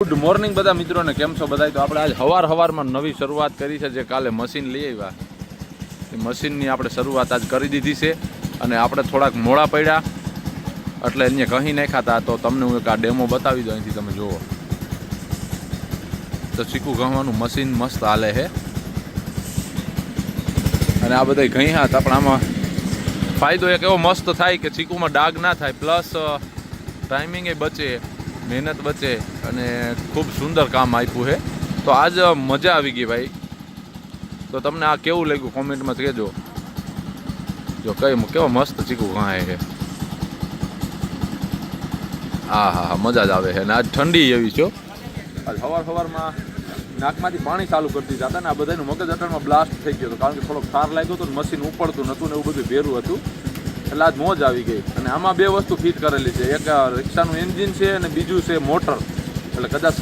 Good morning બધા મિત્રોને, કેમ છો બધા? તો આપણે આજ હવારમાં નવી શરૂઆત કરી છે. જે કાલે મશીન લઈ આવ્યા એ મશીનની આપણે શરૂઆત આજ કરી દીધી છે. અને આપણે થોડાક મોડા પડ્યા એટલે અહીંયા કહી નાખ્યા. તો તમને હું એક આ ડેમો બતાવી દઉં. અહીંથી તમે જુઓ તો ચીકુ ઘવાનું મશીન મસ્ત હાલે છે. અને આ બધા ઘઈ હાથ આપણે આમાં ફાયદો એક એવો મસ્ત થાય કે ચીકુમાં ડાઘ ના થાય, પ્લસ ટાઈમિંગ એ બચે, મહેનત બચે અને ખૂબ સુંદર કામ આપ્યું છે. તો આજ મજા આવી ગઈ ભાઈ. તો તમને આ કેવું લાગ્યું કોમેન્ટમાં કહેજો. જો કેવો મસ્ત ચીકુ ઘાય છે. હા હા હા, મજા જ આવે છે. અને આજ ઠંડી એવી છે. આજ સવારમાં નાકમાંથી પાણી ચાલુ કરી દીધા હતા ને આ બધાનું મગજ અટણમાં બ્લાસ્ટ થઈ ગયો હતો, કારણ કે થોડોક થાર લાગ્યો હતો ને મશીન ઉપડતું નહોતું ને એવું બધું ભેરું હતું. એટલે આજ મોજ આવી ગઈ. અને આમાં બે વસ્તુ ફિટ કરેલી છે. એક રિક્ષાનું એન્જિન છે અને બીજું છે મોટર. એટલે કદાચ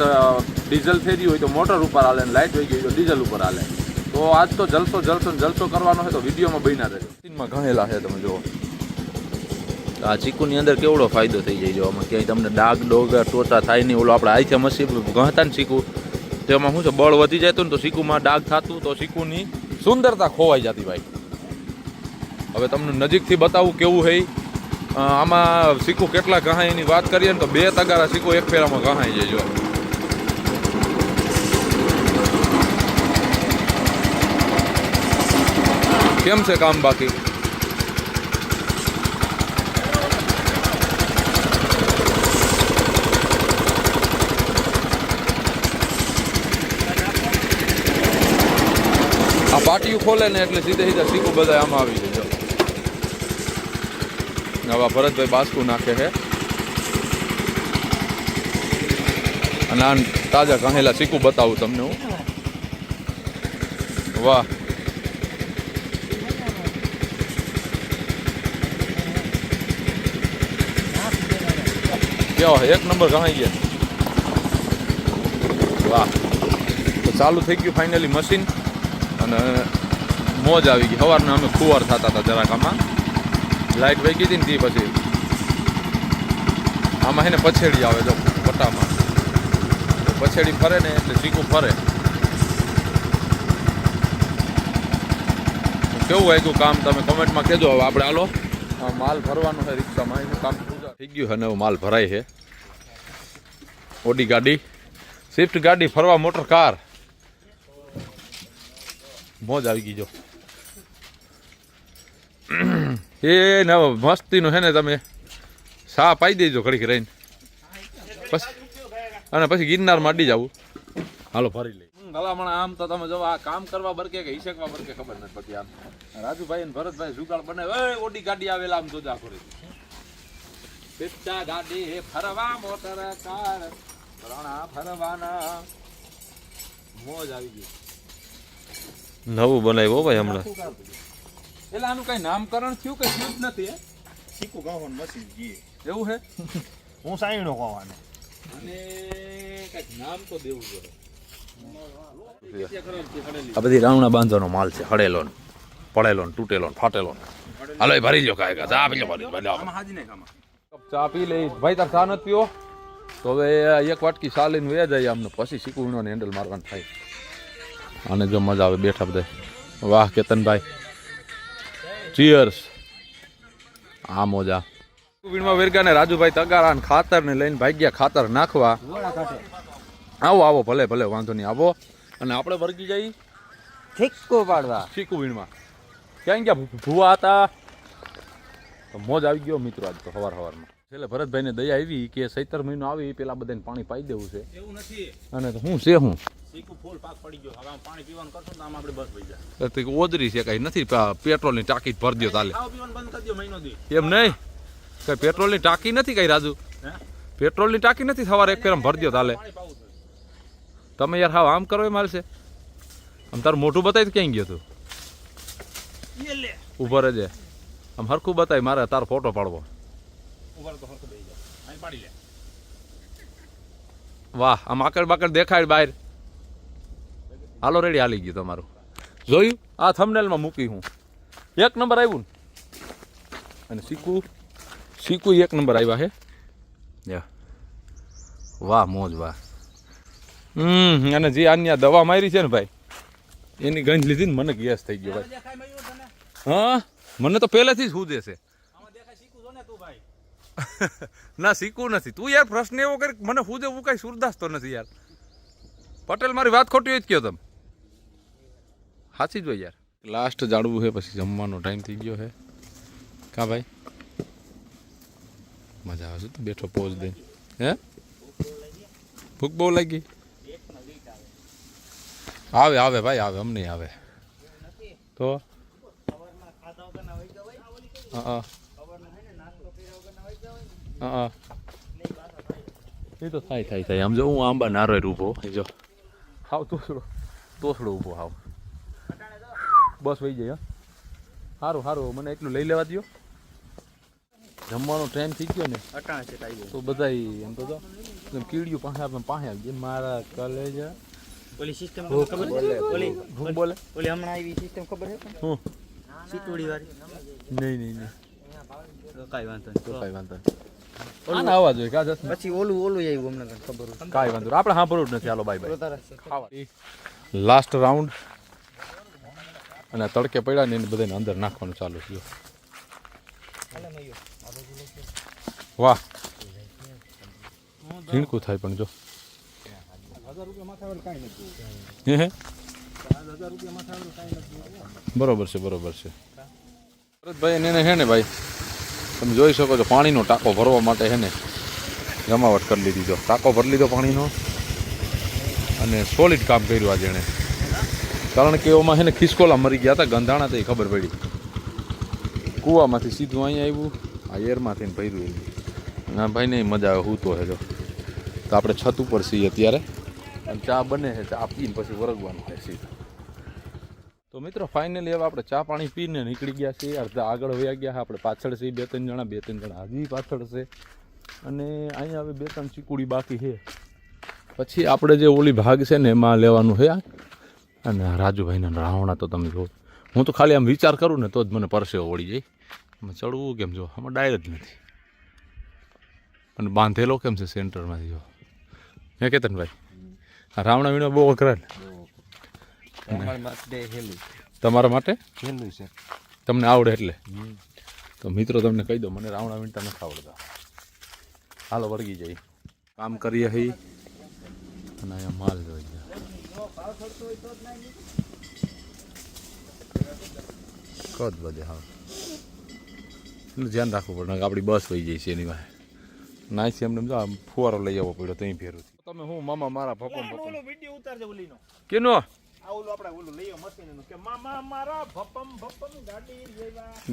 ડીઝલ થઈ રહ્યું હોય તો મોટર ઉપર હાલે, અને લાઇટ વહી ગઈ હોય તો ડીઝલ ઉપર હાલે. તો આજ તો જલસો કરવાનો છે. તો વિડીયોમાં બન્યા રહેજો. મશીનમાં ઘણેલા છે તમે જુઓ. આ ચીકુની અંદર કેવડો ફાયદો થઈ જાય. જો આમાં ક્યાંય તમને ડાઘ ટોચા થાય નહીં. ઓલો આપણે આઈથી મશીન ઘતા ને ચીકુ, તેમાં શું છે, બળ વધી જતું ને તો ચીકુમાં ડાઘ થતું, તો ચીકુની સુંદરતા ખોવાઈ જતી ભાઈ. હવે તમને નજીકથી બતાવું કેવું છે. આમાં ચીકુ કેટલા ઘહાય એની વાત કરીએ ને તો 2 તગારા ચીકુ એક ફેરામાં ઘહાઈ જાય. જો કેમ છે કામ બાકી? આ પાટિયું ખોલે ને એટલે સીધા ચીકુ બધા આમાં આવી જાય. હવે ભરતભાઈ બાસકું નાખે છે. અને આ તાજા કહેલા ચીકુ બતાવું તમને હું. વાહ, કેવા એક નંબર કહાઈ ગયા. વાહ, તો ચાલુ થઈ ગયું ફાઇનલી મશીન. અને મોજ આવી ગઈ. સવારના અમે ખુવાર થતા હતા જરાક. આમાં લાઇટ વહી ગઈ હતી ને તે પછી આમાં એને પછેડી આવે. જો પટ્ટામાં પછેડી ફરે ને એટલે ચીકુ ફરે. કેવું આવ્યું કામ તમે કમેન્ટમાં કહેજો. હવે આપણે હાલો માલ ભરવાનો છે રિક્ષામાં. એનું કામ થઈ ગયું છે ને એવું માલ ભરાય છે. ઓડી ગાડી, સ્વિફ્ટ ગાડી, ફરવા મોટર કાર. મોજ આવી ગઈ. જો એ મસ્તીનું છે ને, તમે સા પાઈ દેજો ઘડીક રહીને, પછી ગિરનારમાં અડી જવું. હાલો ભરી લઈ ભલામણ. આમ તો તમે જો આ કામ કરવા બરકે કે હિસકવા બરકે ખબર નથી પડતી. આમ રાજુભાઈ અને ભરતભાઈ જુગાડ બનાવે. ઓડી ગાડી આવેલા આમ જોજા કરે. ગાડી ફરવા મોટર કાર, ફરવાના. મોજ આવી ગઈ. નવું બનાવ્યું ભાઈ હમણાં. એટલે આનું કઈ નામકરણ થયું કે થયું જ નથી? ચીકુ ગાવાનું મશીન ગયે એવું છે. હું સાઈનો ગાવાનો અને કઈક નામ તો દેવું જોઈએ. આ બધી રાવણા બાંધવાનો માલ છે. હળેલો ને પડેલો ને તૂટેલો ને ફાટેલો. હાલો ભરી લો કાંઈ ચા પી લો. ચા પી લઈ ભાઈ. તાર ચા નથી પીવો તો હવે એક વાટકી ચા લઈને વે જાય અમને. પછી શીખવું હેન્ડલ મારવાનું થાય. અને જો મજા આવે બેઠા બધા. વાહ કેતનભાઈ, ચીયર્સ. આ મોજા વીણમાં વેરગાને રાજુભાઈ તગારા ને ખાતર ને લઈને ભાગ્યા ખાતર નાખવા. આવો ભલે વાંધો નહીં, આવો. અને આપણે વર્ગી જઈ ચીકુ પાડવા ચીકુ વીણમાં. ક્યાં ગયા ભૂવા હતા? તો મોજ આવી ગયો મિત્રો આજ તો સવારમાં. છેલ્લે ભરતભાઈને દયા આવી કે 17 મહિનો આવી પેલા બધાને પાણી પાઈ દેવું છે. એવું નથી. અને તો હું છે હું ચીકુ ફૂલ પાક પડી ગયો. હવે પાણી પીવાનું કરશું તો આમ આપણે બસ થઈ જાય. ઓદરી છે કઈ નથી. પેટ્રોલની ટાંકી ભરી દો તાલે. ખાવા પીવાનું બંધ કરી દો મહિનો દી. એમ નહીં, કઈ પેટ્રોલની ટાંકી નથી કઈ રાજુ. પેટ્રોલની ટાંકી નથી. સવારે એક ફેર ભરી દો તાલે. તમે યાર હાવ આમ કરો એ માલશે. આમ તારું મોઢું બતાવી ક્યાં ગયો તું? ઉભો રહેજે. આમ હરખું બતાવી. મારે તારો ફોટો પાડવો. વાહ, આમ આકડ બાકડ દેખાડ બહાર. હાલો રેડી, હાલી ગયું તમારું. જોયું? આ થંબનેલમાં મૂકી હું. 1 નંબર આવ્યું ને. અને ચીકુ 1 નંબર આવ્યા છે. વાહ મોજ વાહ. અને જે આની દવા મારી છે ને ભાઈ એની ગંધ લીધી ને મને ગેસ થઈ ગયો ભાઈ. દેખાય મયુર તને હા મને તો પહેલેથી જ સૂજે છે. આમાં દેખાય શીખું છો ને તું ભાઈ. ના શીખવું નથી તું યાર પ્રશ્ન એવો કરી મને સૂજે હું કાંઈ સુરદાસ તો નથી યાર. પટેલ મારી વાત ખોટી હોય જ કયો તમે સાચી જ હોય યાર. લાસ્ટ જાળવું છે પછી જમવાનો ટાઈમ થઈ ગયો છે કા ભાઈ. મજા આવે છે તો બેઠો પોઝ દે હે ભૂખ બહુ લાગી. આવે આવે ભાઈ આવે અમને આવે તો એ તો થાય આમ જો હું આંબા નારો ઊભો જો હાવ તોસડો ઊભો હાવ બસ વહી જાય. સારું સારું મને એટલું લઈ લેવા દો. જમવાનો ટાઈમ થઈ ગયો ને તો બધા એમ તો કીડિયું પાસે આવી મારા કલેજા. ઓલી સિસ્ટમ ખબર છે? હું બોલે ઓલી હમણાં આવી સિસ્ટમ ખબર છે? હું સીટોડી વાળી. નહીં કાંઈ વાંધો તો કાંઈ વાંધો નહીં. આના અવાજ હોય કા જસ પછી ઓલું આવ્યું અમને ખબર હોય. કાંઈ વાંધો નહીં. આપણે સાંભળવું જ નથી. હાલો બાય બાય. લાસ્ટ રાઉન્ડ અને તડકે પડ્યા ને એને બધાને અંદર નાખવાનું ચાલુ છે. વાહ ઝીણકું થાય પણ જો 1000 રૂપિયા માથાવાળું કાંઈ નથી. હે 1000 રૂપિયા માથાવાળું કાંઈ નથી. બરોબર છે ભરતભાઈ એને હે ને ભાઈ તમે જોઈ શકો છો પાણીનો ટાંકો ભરવા માટે હે ને જમાવટ કરી લીધી. જો ટાંકો ભરી લીધો પાણીનો અને સોલિડ કામ કર્યું આજે એણે. કારણ કે એમાં હે ને ખિસકોલા મરી ગયા હતા ગંધાણા તો એ ખબર પડી. કૂવામાંથી સીધું અહીંયા આવ્યું આ એરમાંથી ભર્યું એનું. ના ભાઈ નહીં મજા આવે હું તો હે જો. તો આપણે છત ઉપર છીએ અત્યારે અને ચા બને છે. ચા પીને પછી વરગવાનું થાય સીધું. તો મિત્રો ફાઇનલી હવે આપણે ચા પાણી પીને નીકળી ગયા છીએ. અડધા આગળ વયા ગયા આપણે પાછળ છીએ 2-3 જણા હજી પાછળ છે. અને અહીંયા હવે 2-3 ચીકુડી બાકી છે. પછી આપણે જે ઓલી ભાગ છે ને એમાં લેવાનું છે. અને રાજુભાઈના રાવણા તો તમે જો હું તો ખાલી આમ વિચાર કરું ને તો જ મને પરસેવો વળી જાય. આમાં ચડવું કેમ જો આમાં ડાયર જ નથી. અને બાંધેલો કેમ છે સેન્ટરમાંથી જો હે કેતનભાઈ. આ રાવણા વીણો બહુ અઘરા ને તમારા માટે તમને આવડે એટલે. તો મિત્રો તમને કહી દો મને રાવણા વીણતા નથી આવડતા. હાલો વળગી જાય કામ કરીએ હઈ અને અહીંયા માલ જોઈ જાય. કદ બધે હા એટલે ધ્યાન રાખવું પડે આપણી બસ વહી જાય છે એની વાહે. નાઈ છે એમને જો ફુવારો લઈ આવવો પડ્યો ત્યાં ફેરું. તમે હું મામા મારા ભપમ વિડીયો ઉતારજે ઓલીનો. કેનો ઓલું આપણે ઓલું લઈએ મશીનનું કે મામા મારા ભપમ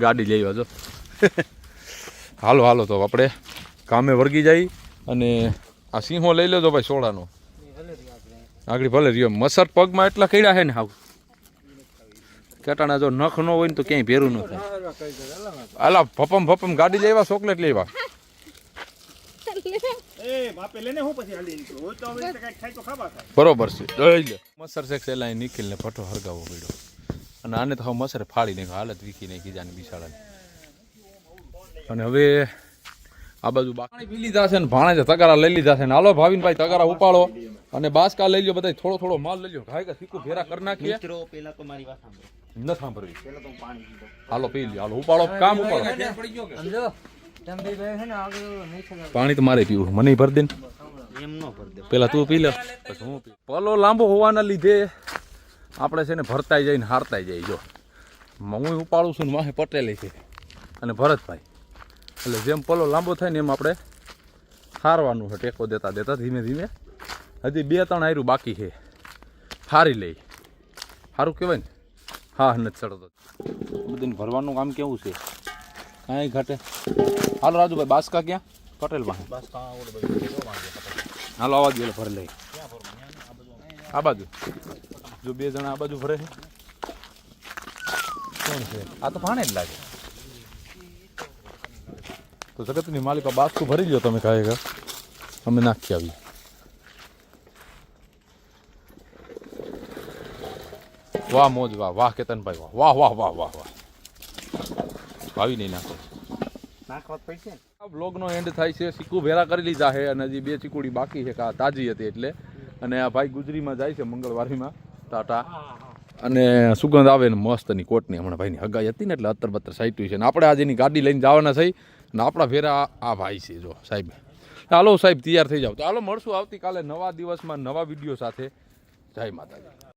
ગાડી લઈ આવ્યા જો. હાલો તો આપણે કામે વળગી જાય. અને આ સિંહો લઈ લેજો ભાઈ સોડાનો આગળ ભલે રહ્યો. મસર પગમાં એટલા કીડા છે ને હાવ કેટાણા જો નખ ન હોય ને તો ક્યાંય ભેરું ન થાય. હાલા ભપમ ગાડી લેવા ચોકલેટ લેવા. બરોબર છે મસર છે સેલા નિખિલ ને પટો હરગાવો પડ્યો. અને આને તો હવે મસરે ફાડી નાખ્યો હાલત વીખી નાખી જાને બિસાડાને. અને હવે આ બાજુ પાણી પી લીધા છે ને ભાણે તગારા લઈ લીધા છે ને. હાલો ભાવિનભાઈ તગારા ઉપાડો અને બાસકા લઈ લો. બધા થોડો માલ લઈ લો. ખાય કે સીકું ભેરા કરી નાખીએ. પેલા તો મારી વાત સાંભળો ન સાંભળવી. હાલો પી લ્યો. હાલો ઉપાડો કામ ઉપાડો. પાણી તો મારે પીવું મને ભર દે એમ ન ભર દે. પેલા તું પી લે પછી હું પી. પલો લાંબો હોવાના લીધે આપણે છે ને ભરતાય જાય ને હારતાય જાય. જો હું ઉપાડું છું ને વાહે પટેલી છે અને ભરતભાઈ. એટલે જેમ પલો લાંબો થાય ને એમ આપણે હારવાનું છે. ટેકો દેતા ધીમે ધીમે હજી 2-3 આયરું બાકી છે. હારી લઈ સારું કહેવાય ને. હા નથી ચડતો બધાને ભરવાનું કામ કેવું છે કાંઈ ઘટે. હાલો રાજુભાઈ બાસકા ક્યાં પટેલ પાસે. હાલો આવા દે ભરે લઈ આ બાજુ. જો 2 જણા આ બાજુ ભરે છે કોણ છે? આ તો ભાણે જ લાગે. તો જગતની માલિકા બાસકું ભરી લ્યો તમે કાંઈ અમે નાખી આવી. વાહ મોજ વાહ કેતનભાઈ વાહ ભાવી નહીં નાખો. આ બ્લોગનો એન્ડ થાય છે. ચીકુ ભેરા કરી લીધા છે અને હજી 2 ચીકુડી બાકી છે. તાજી હતી એટલે અને આ ભાઈ ગુજરીમાં જાય છે મંગળવારીમાં ટાટા અને સુગંધ આવે ને મસ્તની કોટની હમણાં ભાઈની હગાઈ હતી ને એટલે અત્તર બત્તર સાઈટ્યું છે ને આપણે આજે એની ગાડી લઈને જવાના થઈ ને આપણા ફેરા આ ભાઈ છે જો સાહેબ. ચાલો સાહેબ તૈયાર થઈ જાવ તો હાલો મળશું આવતીકાલે નવા દિવસમાં નવા વિડીયો સાથે. જય માતાજી.